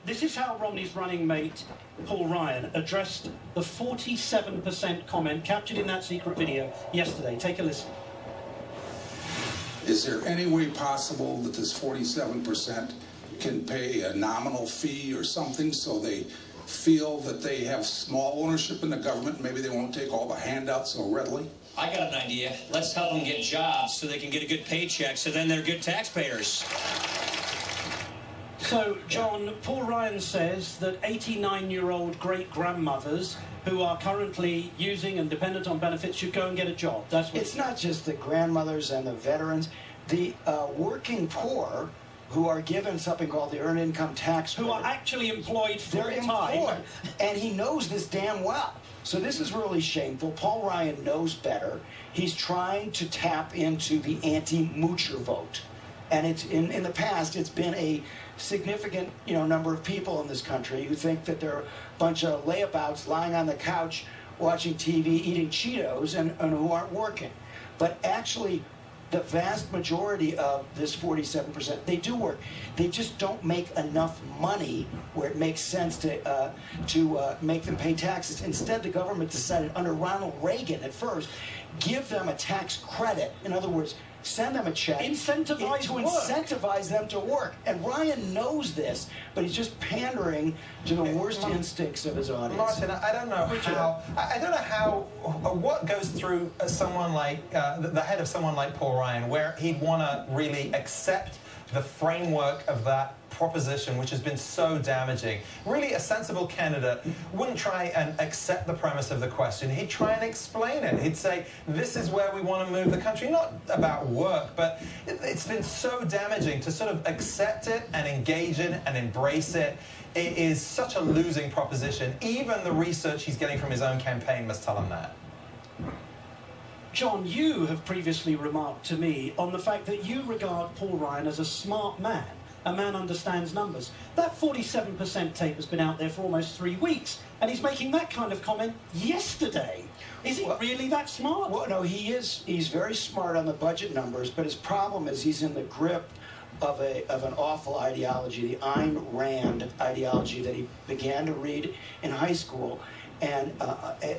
this is how Romney's running mate, Paul Ryan, addressed the 47% comment captured in that secret video yesterday. Take a listen. Is there any way possible that this 47% can pay a nominal fee or something so they feel that they have small ownership in the government? Maybe they won't take all the handouts so readily? I got an idea. Let's help them get jobs so they can get a good paycheck, so then they're good taxpayers. So, John, Paul Ryan says that 89-year-old great-grandmothers who are currently using and dependent on benefits should go and get a job. That's what it's not just the grandmothers and the veterans. The working poor who are given something called the Earned Income Tax Credit. Who are actually employed full-time. They're employed, and he knows this damn well. So this is really shameful. Paul Ryan knows better. He's trying to tap into the anti-moocher vote. And it's in the past, it's been a significant number of people in this country who think that they're a bunch of layabouts lying on the couch watching TV, eating Cheetos, and who aren't working. But actually, the vast majority of this 47%, they do work. They just don't make enough money where it makes sense to make them pay taxes. Instead, the government decided under Ronald Reagan at first, give them a tax credit. In other words, send them a check to incentivize them to work. And Ryan knows this, but he's just pandering to the worst instincts of his audience. Martin, I don't know how, what goes through someone like, the head of someone like Paul Ryan, where he'd want to really accept the framework of that proposition, which has been so damaging. Really, a sensible candidate wouldn't try and accept the premise of the question. He'd try and explain it. He'd say, this is where we want to move the country. Not about work, but it's been so damaging to sort of accept it and engage in and embrace it. It is such a losing proposition. Even the research he's getting from his own campaign must tell him that. John, you have previously remarked to me on the fact that you regard Paul Ryan as a smart man. A man understands numbers. That 47% tape has been out there for almost 3 weeks, and he's making that kind of comment yesterday. Is he really that smart? Well, no, he is. He's very smart on the budget numbers, but his problem is he's in the grip of an awful ideology, the Ayn Rand ideology that he began to read in high school, and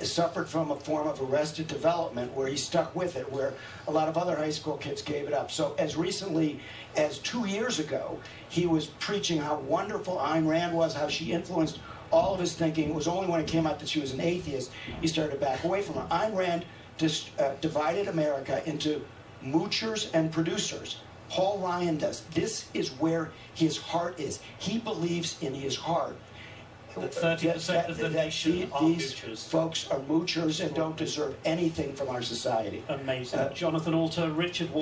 suffered from a form of arrested development where he stuck with it, where a lot of other high school kids gave it up. So as recently as 2 years ago, he was preaching how wonderful Ayn Rand was, how she influenced all of his thinking. It was only when it came out that she was an atheist, he started to back away from her. Ayn Rand divided America into moochers and producers. Paul Ryan does. This is where his heart is. He believes in his heart. That 30% of the nation are these moochers. Folks are moochers and don't deserve anything from our society. Amazing. Jonathan Alter, Richard Wall.